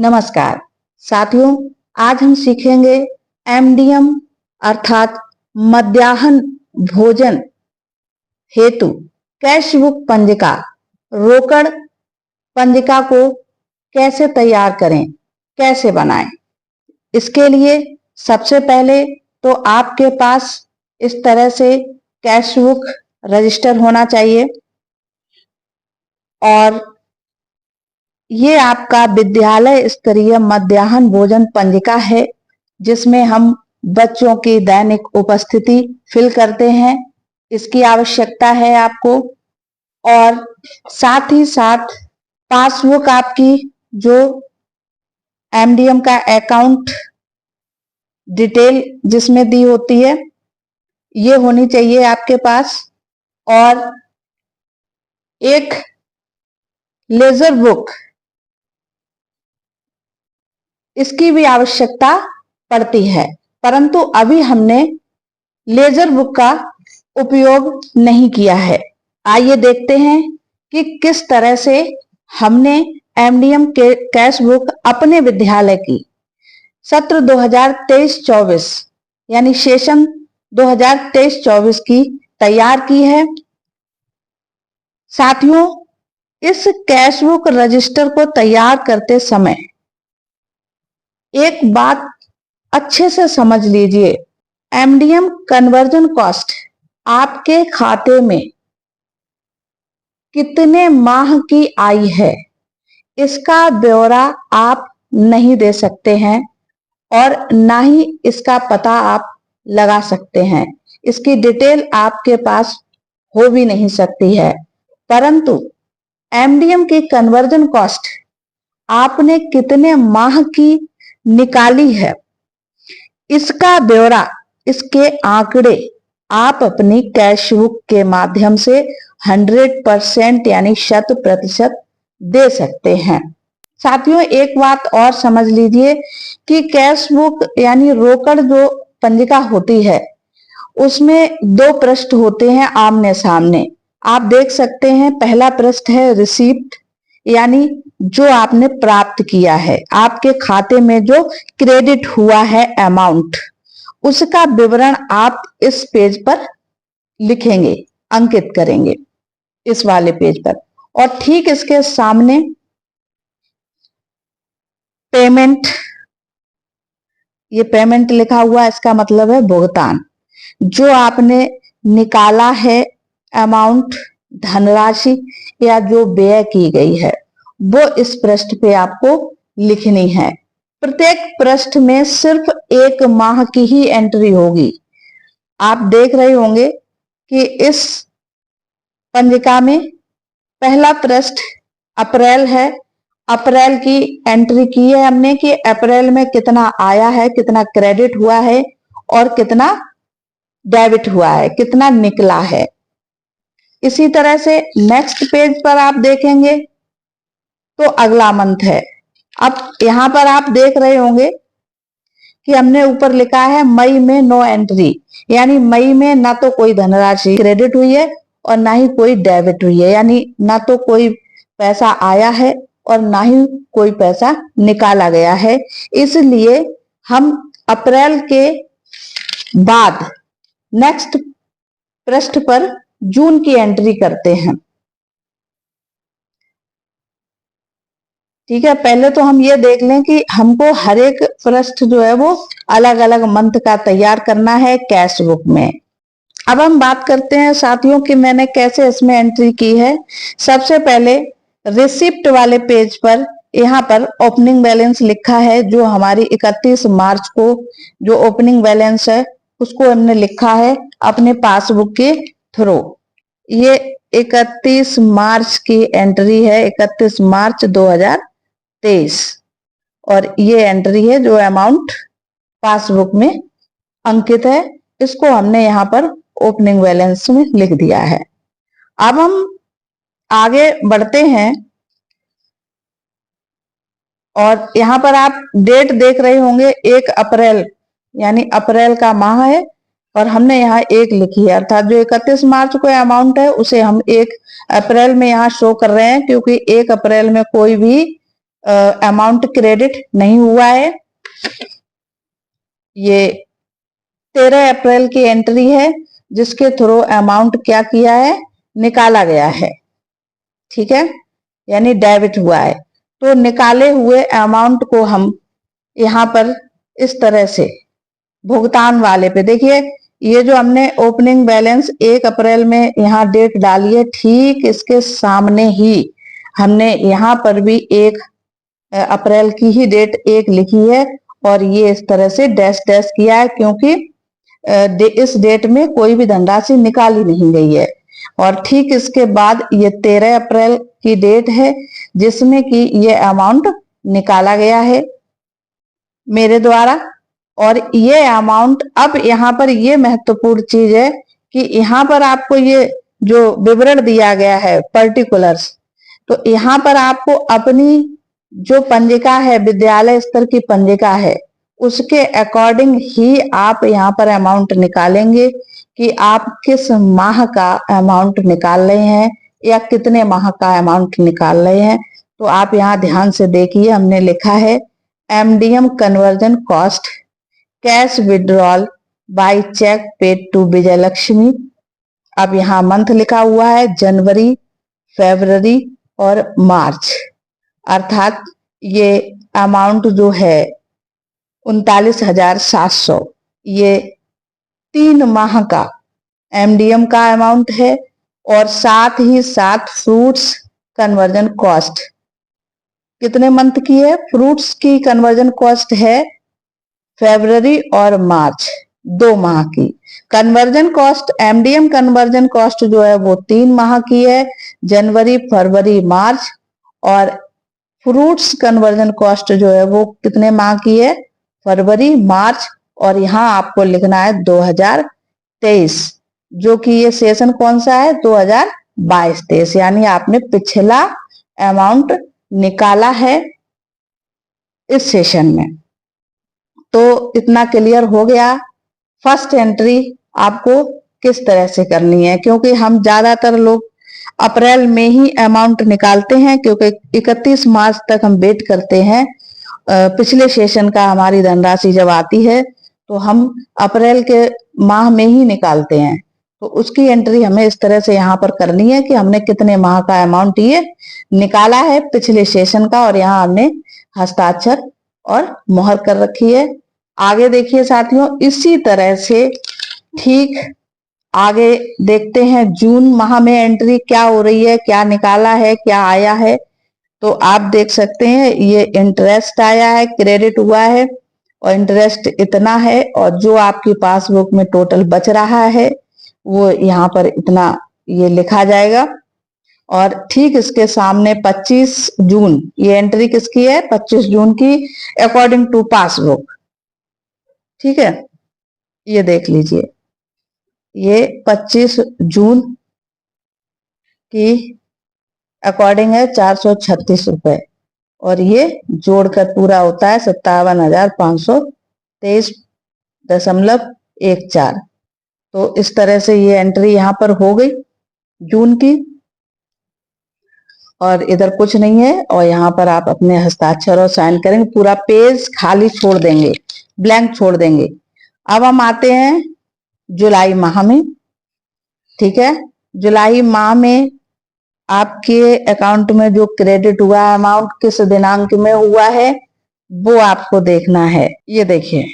नमस्कार साथियों, आज हम सीखेंगे एमडीएम अर्थात मध्याह्न भोजन हेतु कैश बुक पंजिका रोकड़ पंजिका को कैसे तैयार करें, कैसे बनाएं। इसके लिए सबसे पहले तो आपके पास इस तरह से कैश बुक रजिस्टर होना चाहिए और ये आपका विद्यालय स्तरीय मध्याह्न भोजन पंजिका है, जिसमें हम बच्चों की दैनिक उपस्थिति फिल करते हैं। इसकी आवश्यकता है आपको और साथ ही साथ पासबुक आपकी जो एमडीएम का अकाउंट डिटेल जिसमें दी होती है, ये होनी चाहिए आपके पास और एक लेजर बुक इसकी भी आवश्यकता पड़ती है, परंतु अभी हमने लेजर बुक का उपयोग नहीं किया है। आइए देखते हैं कि किस तरह से हमने एमडीएम के कैश बुक अपने विद्यालय की सत्र 2023-24 यानी सेशन 2023-24 की तैयार की है। साथियों, इस कैश बुक रजिस्टर को तैयार करते समय एक बात अच्छे से समझ लीजिए, एमडीएम कन्वर्जन कॉस्ट आपके खाते में कितने माह की आई है, इसका ब्यौरा आप नहीं दे सकते हैं और ना ही इसका पता आप लगा सकते हैं। इसकी डिटेल आपके पास हो भी नहीं सकती है, परंतु एमडीएम की कन्वर्जन कॉस्ट आपने कितने माह की निकाली है, इसका ब्यौरा, इसके आंकड़े आप अपनी कैश बुक के माध्यम से 100% यानी 100% दे सकते हैं। साथियों, एक बात और समझ लीजिए कि कैश बुक यानी रोकड़ जो पंजिका होती है, उसमें 2 पृष्ठ होते हैं आमने सामने। आप देख सकते हैं, पहला पृष्ठ है रिसीप्ट यानी जो आपने प्राप्त किया है, आपके खाते में जो क्रेडिट हुआ है अमाउंट, उसका विवरण आप इस पेज पर लिखेंगे, अंकित करेंगे इस वाले पेज पर। और ठीक इसके सामने पेमेंट, ये पेमेंट लिखा हुआ, इसका मतलब है भुगतान। जो आपने निकाला है अमाउंट, धनराशि या जो व्यय की गई है, वो इस पृष्ठ पे आपको लिखनी है। प्रत्येक पृष्ठ में सिर्फ 1 माह की ही एंट्री होगी। आप देख रहे होंगे कि इस पंजिका में पहला पृष्ठ अप्रैल है। अप्रैल की एंट्री की है हमने कि अप्रैल में कितना आया है, कितना क्रेडिट हुआ है और कितना डेबिट हुआ है, कितना निकला है। इसी तरह से नेक्स्ट पेज पर आप देखेंगे तो अगला मंथ है। अब यहां पर आप देख रहे होंगे कि हमने ऊपर लिखा है मई में नो एंट्री, यानी मई में ना तो कोई धनराशि क्रेडिट हुई है और ना ही कोई डेबिट हुई है, यानी ना तो कोई पैसा आया है और ना ही कोई पैसा निकाला गया है। इसलिए हम अप्रैल के बाद नेक्स्ट पृष्ठ पर जून की एंट्री करते हैं। ठीक है, पहले तो हम ये देख लें कि हमको हर एक पृष्ठ जो है वो अलग अलग मंथ का तैयार करना है कैश बुक में। अब हम बात करते हैं साथियों कि मैंने कैसे इसमें एंट्री की है। सबसे पहले रिसिप्ट वाले पेज पर यहाँ पर ओपनिंग बैलेंस लिखा है, जो हमारी 31 मार्च को जो ओपनिंग बैलेंस है उसको हमने लिखा है अपने पासबुक के थ्रू। ये 31 मार्च की एंट्री है, 31 मार्च 2023, और ये एंट्री है जो अमाउंट पासबुक में अंकित है, इसको हमने यहाँ पर ओपनिंग बैलेंस में लिख दिया है। अब हम आगे बढ़ते हैं और यहाँ पर आप डेट देख रहे होंगे, 1 अप्रैल यानी अप्रैल का माह है और हमने यहाँ 1 लिखी है, अर्थात जो 31 मार्च को अमाउंट है उसे हम 1 अप्रैल में यहाँ शो कर रहे हैं, क्योंकि 1 अप्रैल में कोई भी अमाउंट क्रेडिट नहीं हुआ है। ये 13 अप्रैल की एंट्री है जिसके थ्रू अमाउंट क्या किया है, निकाला गया है। ठीक है, यानी डेबिट हुआ है। तो निकाले हुए अमाउंट को हम यहाँ पर इस तरह से भुगतान वाले पे देखिए, ये जो हमने ओपनिंग बैलेंस 1 अप्रैल में यहाँ डेट डाली है, ठीक इसके सामने ही हमने यहाँ पर भी 1 अप्रैल की ही डेट 1 लिखी है और ये इस तरह से डैश डैश किया है क्योंकि इस डेट में कोई भी धनराशि निकाली नहीं गई है। और ठीक इसके बाद ये 13 अप्रैल की डेट है जिसमें कि ये अमाउंट निकाला गया है मेरे द्वारा। और ये अमाउंट, अब यहाँ पर ये महत्वपूर्ण चीज है कि यहाँ पर आपको ये जो विवरण दिया गया है पर्टिकुलर्स, तो यहाँ पर आपको अपनी जो पंजिका है, विद्यालय स्तर की पंजिका है, उसके अकॉर्डिंग ही आप यहाँ पर अमाउंट निकालेंगे कि आप किस माह का अमाउंट निकाल रहे हैं या कितने माह का अमाउंट निकाल रहे हैं। तो आप यहाँ ध्यान से देखिए, हमने लिखा है MDM conversion cost cash withdrawal by cheque paid to Vijayalakshmi. अब यहाँ मंथ लिखा हुआ है जनवरी, फरवरी और मार्च, अर्थात ये अमाउंट जो है 39,700, ये 3 माह का एमडीएम का अमाउंट है। और साथ ही साथ फ्रूट्स कन्वर्जन कॉस्ट कितने मंथ की है, फ्रूट्स की कन्वर्जन कॉस्ट है फरवरी और मार्च, 2 माह की। Conversion cost, MDM conversion cost जो है वो 3 माह की है, जनवरी, फरवरी, मार्च। और फ्रूट्स कन्वर्जन कॉस्ट जो है वो कितने माह की है, फरवरी, मार्च। और यहाँ आपको लिखना है 2023, जो कि ये सेशन कौन सा है, 2022-23, यानी आपने पिछला अमाउंट निकाला है इस सेशन में। तो इतना क्लियर हो गया फर्स्ट एंट्री आपको किस तरह से करनी है, क्योंकि हम ज्यादातर लोग अप्रैल में ही अमाउंट निकालते हैं क्योंकि 31 मार्च तक हम वेट करते हैं पिछले सेशन का हमारी धनराशि जब आती है तो हम अप्रैल के माह में ही निकालते हैं। तो उसकी एंट्री हमें इस तरह से यहाँ पर करनी है कि हमने कितने माह का अमाउंट ये निकाला है पिछले सेशन का, और यहाँ हमने हस्ताक्षर और मोहर कर रखी है। आगे देखिए साथियों, इसी तरह से ठीक आगे देखते हैं जून माह में एंट्री क्या हो रही है, क्या निकाला है, क्या आया है। तो आप देख सकते हैं ये इंटरेस्ट आया है, क्रेडिट हुआ है और इंटरेस्ट इतना है, और जो आपकी पासबुक में टोटल बच रहा है वो यहाँ पर इतना ये लिखा जाएगा। और ठीक इसके सामने 25 जून, ये एंट्री किसकी है, 25 जून की अकॉर्डिंग टू पासबुक। ठीक है, ये देख लीजिए, ये 25 जून की अकॉर्डिंग है 436 रुपए, और ये जोड़कर पूरा होता है 57,523.14। तो इस तरह से ये एंट्री यहाँ पर हो गई जून की, और इधर कुछ नहीं है। और यहाँ पर आप अपने हस्ताक्षर और साइन करेंगे, पूरा पेज खाली छोड़ देंगे, ब्लैंक छोड़ देंगे। अब हम आते हैं जुलाई माह में। ठीक है, जुलाई माह में आपके अकाउंट में जो क्रेडिट हुआ है अमाउंट किस दिनांक में हुआ है वो आपको देखना है। ये देखिए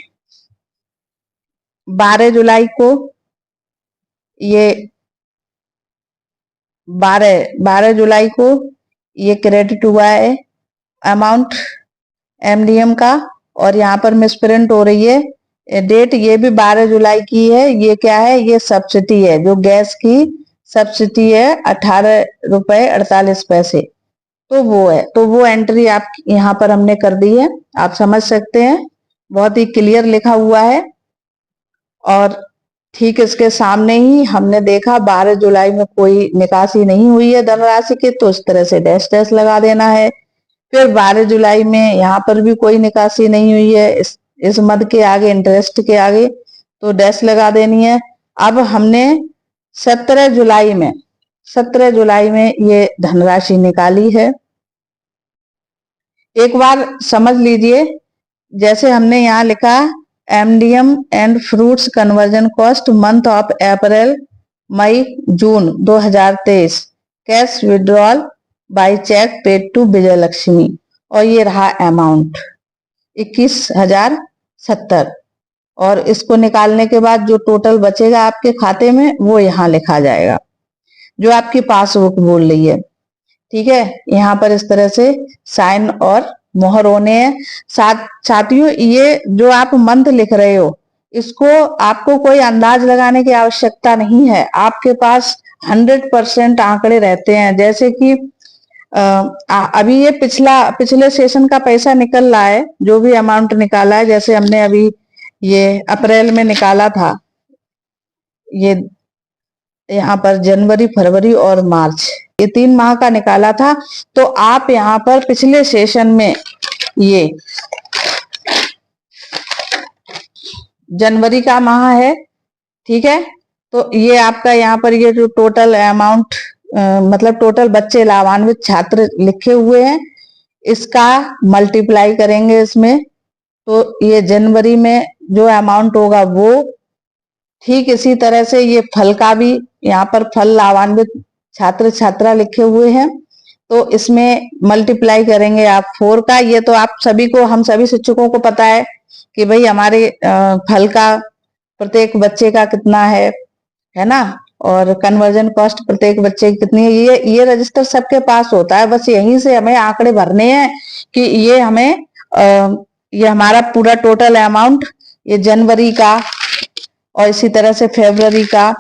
12 जुलाई को ये 12 जुलाई को ये क्रेडिट हुआ है अमाउंट एमडीएम का, और यहाँ पर मिसप्रिंट हो रही है डेट, ये भी 12 जुलाई की है। ये क्या है, ये सब्सिडी है, जो गैस की सब्सिडी है 18 रुपए 48 पैसे, तो वो है। तो वो एंट्री आप यहाँ पर हमने कर दी है, आप समझ सकते हैं, बहुत ही क्लियर लिखा हुआ है। और ठीक इसके सामने ही हमने देखा 12 जुलाई में कोई निकासी नहीं हुई है धनराशि की, तो इस तरह से डैश डैश लगा देना है। फिर 12 जुलाई में यहाँ पर भी कोई निकासी नहीं हुई है, इस मद के आगे, इंटरेस्ट के आगे, तो डैश लगा देनी है। अब हमने 17 जुलाई में ये धनराशि निकाली है, एक बार समझ लीजिए, जैसे हमने यहाँ लिखा MDM and fruits conversion cost month of April May June 2023 cash withdrawal by cheque paid to Vijay Lakshmi, और ये रहा अमाउंट 21,070। और इसको निकालने के बाद जो टोटल बचेगा आपके खाते में वो यहाँ लिखा जाएगा, जो आपकी पासबुक बोल रही है। ठीक है, यहाँ पर इस तरह से साइन और मोहर होने हैं। साथियों, ये जो आप मंथ लिख रहे हो, इसको आपको कोई अंदाज लगाने की आवश्यकता नहीं है। आपके पास 100% आंकड़े रहते हैं। जैसे कि अभी ये पिछले सेशन का पैसा निकल रहा है, जो भी अमाउंट निकाला है। जैसे हमने अभी ये अप्रैल में निकाला था, ये यहाँ पर जनवरी, फरवरी और मार्च, ये 3 माह का निकाला था। तो आप यहाँ पर पिछले सेशन में ये जनवरी का माह है, ठीक है, तो ये आपका यहाँ पर ये जो टोटल अमाउंट मतलब टोटल बच्चे लाभान्वित छात्र लिखे हुए हैं, इसका मल्टीप्लाई करेंगे इसमें, तो ये जनवरी में जो अमाउंट होगा वो। ठीक इसी तरह से ये फल का भी, यहाँ पर फल लाभान्वित छात्र छात्रा लिखे हुए हैं, तो इसमें मल्टीप्लाई करेंगे आप 4 का। ये तो आप सभी को, हम सभी शिक्षकों को पता है कि भाई हमारे फल का प्रत्येक बच्चे का कितना है ना, और कन्वर्जन कॉस्ट प्रत्येक बच्चे की कितनी है, ये रजिस्टर सबके पास होता है। बस यहीं से हमें आंकड़े भरने हैं कि ये हमें ये हमारा पूरा टोटल अमाउंट, ये जनवरी का और इसी तरह से फरवरी का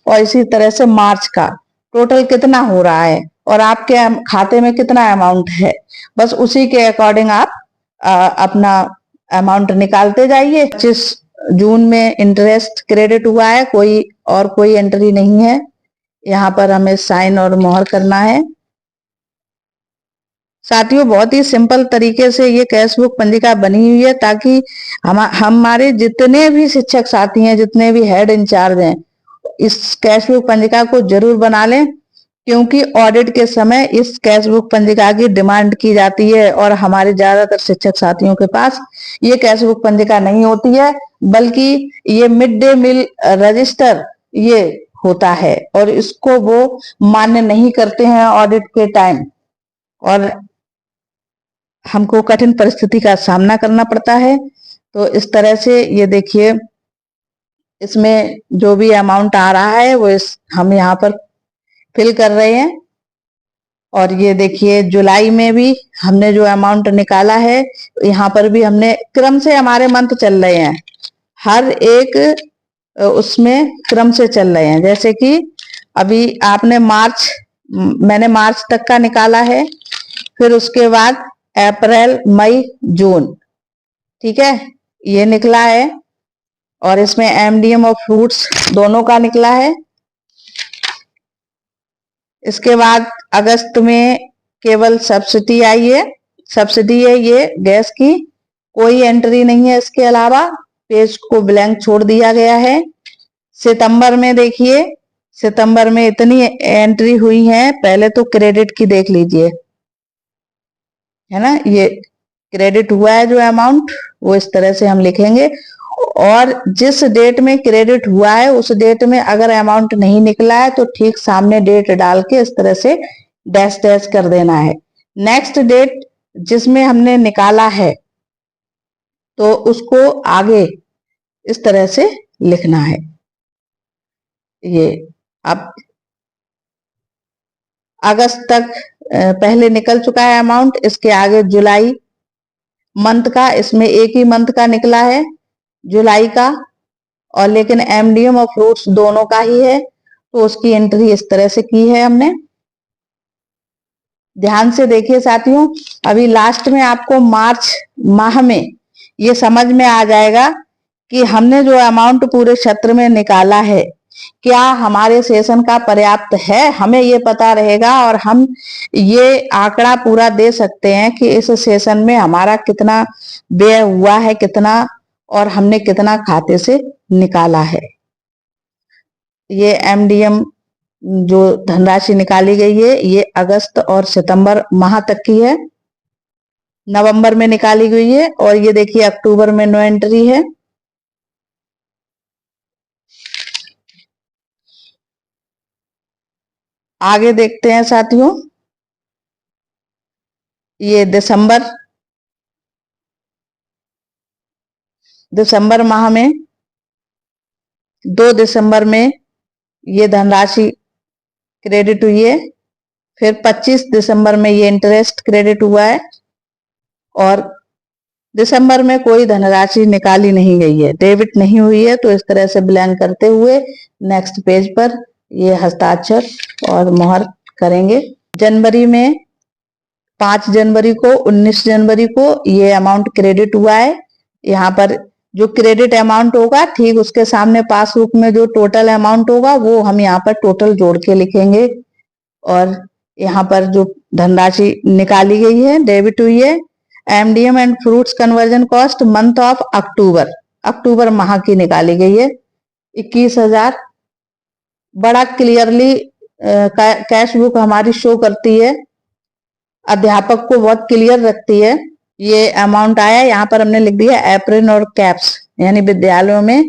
और इसी तरह से मार्च का टोटल कितना हो रहा है और आपके खाते में कितना अमाउंट है, बस उसी के अकॉर्डिंग आप अपना अमाउंट निकालते जाइए। 25 जून में इंटरेस्ट क्रेडिट हुआ है, कोई एंट्री नहीं है। यहाँ पर हमें साइन और मोहर करना है। साथियों, बहुत ही सिंपल तरीके से ये कैशबुक पंजिका बनी हुई है, ताकि हमारे जितने भी शिक्षक साथी हैं, जितने भी हेड इंचार्ज हैं, इस कैशबुक पंजिका को जरूर बना लें, क्योंकि ऑडिट के समय इस कैशबुक पंजिका की डिमांड की जाती है। और हमारे ज्यादातर शिक्षक साथियों के पास ये कैशबुक पंजिका नहीं होती है, बल्कि ये मिड डे मील रजिस्टर ये होता है, और इसको वो मान्य नहीं करते हैं ऑडिट के टाइम, और हमको कठिन परिस्थिति का सामना करना पड़ता है। तो इस तरह से ये देखिए, इसमें जो भी अमाउंट आ रहा है वो हम यहाँ पर फिल कर रहे हैं। और ये देखिए, जुलाई में भी हमने जो अमाउंट निकाला है, यहाँ पर भी हमने क्रम से, हमारे मंथ चल रहे हैं, हर एक उसमें क्रम से चल रहे हैं। जैसे कि अभी मैंने मार्च तक का निकाला है, फिर उसके बाद अप्रैल, मई, जून, ठीक है, ये निकला है। और इसमें एमडीएम और फ्रूट्स दोनों का निकला है। इसके बाद अगस्त में केवल सब्सिडी आई है, सब्सिडी है ये गैस की, कोई एंट्री नहीं है इसके अलावा, पेज को ब्लैंक छोड़ दिया गया है। सितंबर में देखिए, सितंबर में इतनी एंट्री हुई है। पहले तो क्रेडिट की देख लीजिए, है ना, ये क्रेडिट हुआ है जो अमाउंट, वो इस तरह से हम लिखेंगे। और जिस डेट में क्रेडिट हुआ है उस डेट में अगर अमाउंट नहीं निकला है तो ठीक सामने डेट डाल के इस तरह से डैश डैश कर देना है। नेक्स्ट डेट जिसमें हमने निकाला है तो उसको आगे इस तरह से लिखना है। ये अब अगस्त तक पहले निकल चुका है अमाउंट, इसके आगे जुलाई मंथ का, इसमें एक ही मंथ का निकला है, जुलाई का, और लेकिन एमडीएम और फ्रूट्स दोनों का ही है, तो उसकी एंट्री इस तरह से की है हमने। ध्यान से देखिए साथियों, अभी लास्ट में आपको मार्च माह में ये समझ में आ जाएगा कि हमने जो अमाउंट पूरे सत्र में निकाला है क्या हमारे सेशन का पर्याप्त है, हमें ये पता रहेगा और हम ये आंकड़ा पूरा दे सकते हैं कि इस सेशन में हमारा कितना व्यय हुआ है, कितना, और हमने कितना खाते से निकाला है। ये एमडीएम जो धनराशि निकाली गई है ये अगस्त और सितंबर माह तक की है। नवंबर में निकाली गई है। और ये देखिए अक्टूबर में नो एंट्री है। आगे देखते हैं साथियों, ये दिसंबर माह में 2 दिसंबर में ये धनराशि क्रेडिट हुई है। फिर 25 दिसंबर में ये इंटरेस्ट क्रेडिट हुआ है। और दिसंबर में कोई धनराशि निकाली नहीं गई है, डेबिट नहीं हुई है। तो इस तरह से ब्लैंक करते हुए नेक्स्ट पेज पर ये हस्ताक्षर और मोहर करेंगे। जनवरी में 5 जनवरी को 19 जनवरी को ये अमाउंट क्रेडिट हुआ है। यहाँ पर जो क्रेडिट अमाउंट होगा ठीक उसके सामने पासबुक में जो टोटल अमाउंट होगा वो हम यहाँ पर टोटल जोड़ के लिखेंगे। और यहाँ पर जो धनराशि निकाली गई है, डेबिट हुई है, MDM and fruits conversion cost month of October माह की निकाली गई है 21,000। बड़ा क्लियरली कैश बुक हमारी शो करती है, अध्यापक को बहुत क्लियर रखती है। ये अमाउंट आया, यहाँ पर हमने लिख दिया एप्रन और कैप्स, यानी विद्यालयों में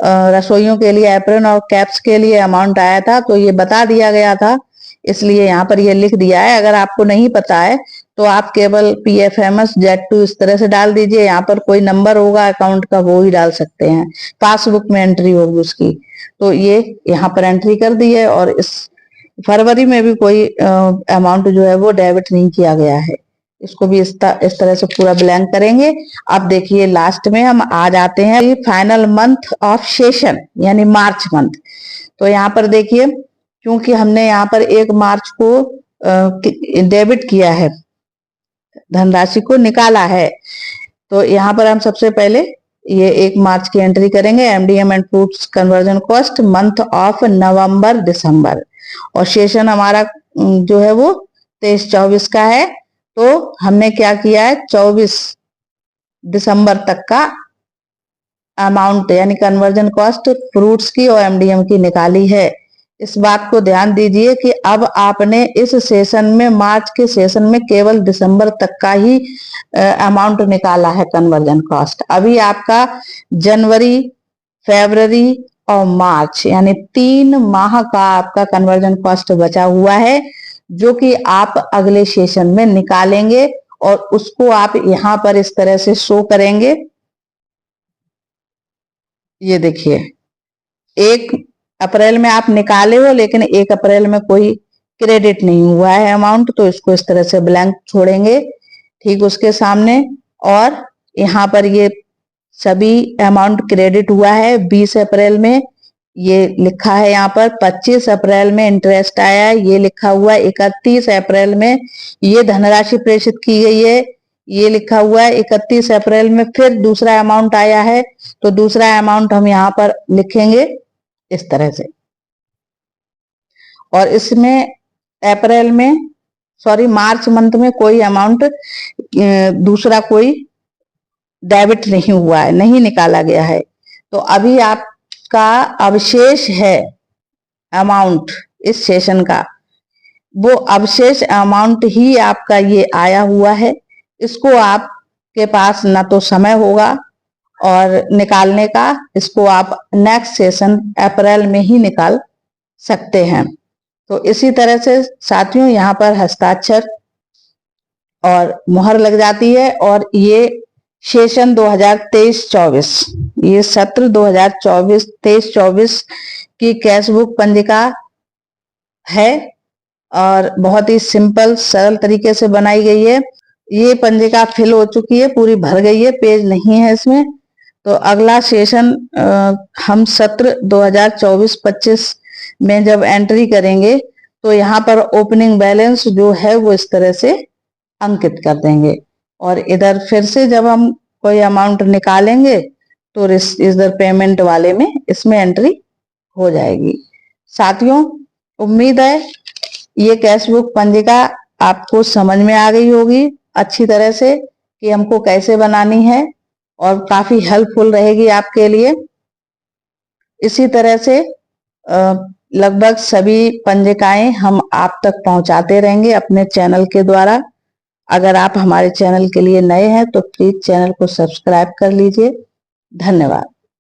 रसोइयों के लिए एप्रन और कैप्स के लिए अमाउंट आया था, तो ये बता दिया गया था, इसलिए यहाँ पर ये लिख दिया है। अगर आपको नहीं पता है तो आप केवल PFMS Z2 इस तरह से डाल दीजिए। यहाँ पर कोई नंबर होगा अकाउंट का वो ही डाल सकते हैं, पासबुक में एंट्री होगी उसकी। तो ये यहाँ पर एंट्री कर दी है। और इस फरवरी में भी कोई अमाउंट जो है वो डेबिट नहीं किया गया है। इसको भी इस तरह से पूरा ब्लैंक करेंगे। अब देखिए लास्ट में हम आ जाते हैं फाइनल मंथ ऑफ सेशन यानी मार्च मंथ। तो यहाँ पर देखिए, क्योंकि हमने यहाँ पर 1 मार्च को डेबिट किया है, धनराशि को निकाला है, तो यहाँ पर हम सबसे पहले ये 1 मार्च की एंट्री करेंगे। MDM and fruits conversion cost month of November December. और सेशन हमारा जो है वो 23-24 का है। तो हमने क्या किया है, 24 दिसंबर तक का अमाउंट यानी कन्वर्जन कॉस्ट फ्रूट्स की और एमडीएम की निकाली है। इस बात को ध्यान दीजिए कि अब आपने इस सेशन में, मार्च के सेशन में, केवल दिसंबर तक का ही अमाउंट निकाला है कन्वर्जन कॉस्ट। अभी आपका जनवरी, फरवरी और मार्च यानी 3 माह का आपका कन्वर्जन कॉस्ट बचा हुआ है, जो कि आप अगले सेशन में निकालेंगे और उसको आप यहाँ पर इस तरह से शो करेंगे। ये देखिए 1 अप्रैल में आप निकाले हो, लेकिन 1 अप्रैल में कोई क्रेडिट नहीं हुआ है अमाउंट, तो इसको इस तरह से ब्लैंक छोड़ेंगे ठीक उसके सामने। और यहाँ पर ये सभी अमाउंट क्रेडिट हुआ है 20 अप्रैल में, ये लिखा है यहाँ पर। 25 अप्रैल में इंटरेस्ट आया है, ये लिखा हुआ है। 31 अप्रैल में ये धनराशि प्रेषित की गई है, ये लिखा हुआ है। 31 अप्रैल में फिर दूसरा अमाउंट आया है, तो दूसरा अमाउंट हम यहाँ पर लिखेंगे इस तरह से। और इसमें अप्रैल में, सॉरी मार्च मंथ में कोई अमाउंट दूसरा कोई डेबिट नहीं हुआ है, नहीं निकाला गया है। तो अभी आपका अवशेष है अमाउंट इस सेशन का, वो अवशेष अमाउंट ही आपका ये आया हुआ है। इसको आपके पास ना तो समय होगा और निकालने का, इसको आप नेक्स्ट सेशन अप्रैल में ही निकाल सकते हैं। तो इसी तरह से साथियों यहाँ पर हस्ताक्षर और मुहर लग जाती है। और ये सेशन 2023-24, ये सत्र 2023-24 की कैश बुक पंजिका है और बहुत ही सिंपल सरल तरीके से बनाई गई है। ये पंजिका फिल हो चुकी है, पूरी भर गई है, पेज नहीं है इसमें। तो अगला सेशन हम सत्र 2024-25 में जब एंट्री करेंगे तो यहाँ पर ओपनिंग बैलेंस जो है वो इस तरह से अंकित कर देंगे। और इधर फिर से जब हम कोई अमाउंट निकालेंगे तो इधर पेमेंट वाले में इसमें एंट्री हो जाएगी। साथियों उम्मीद है ये कैश बुक पंजिका आपको समझ में आ गई होगी अच्छी तरह से कि हमको कैसे बनानी है, और काफी हेल्पफुल रहेगी आपके लिए। इसी तरह से लगभग सभी पंजिकाएं हम आप तक पहुंचाते रहेंगे अपने चैनल के द्वारा। अगर आप हमारे चैनल के लिए नए हैं तो प्लीज चैनल को सब्सक्राइब कर लीजिए। धन्यवाद।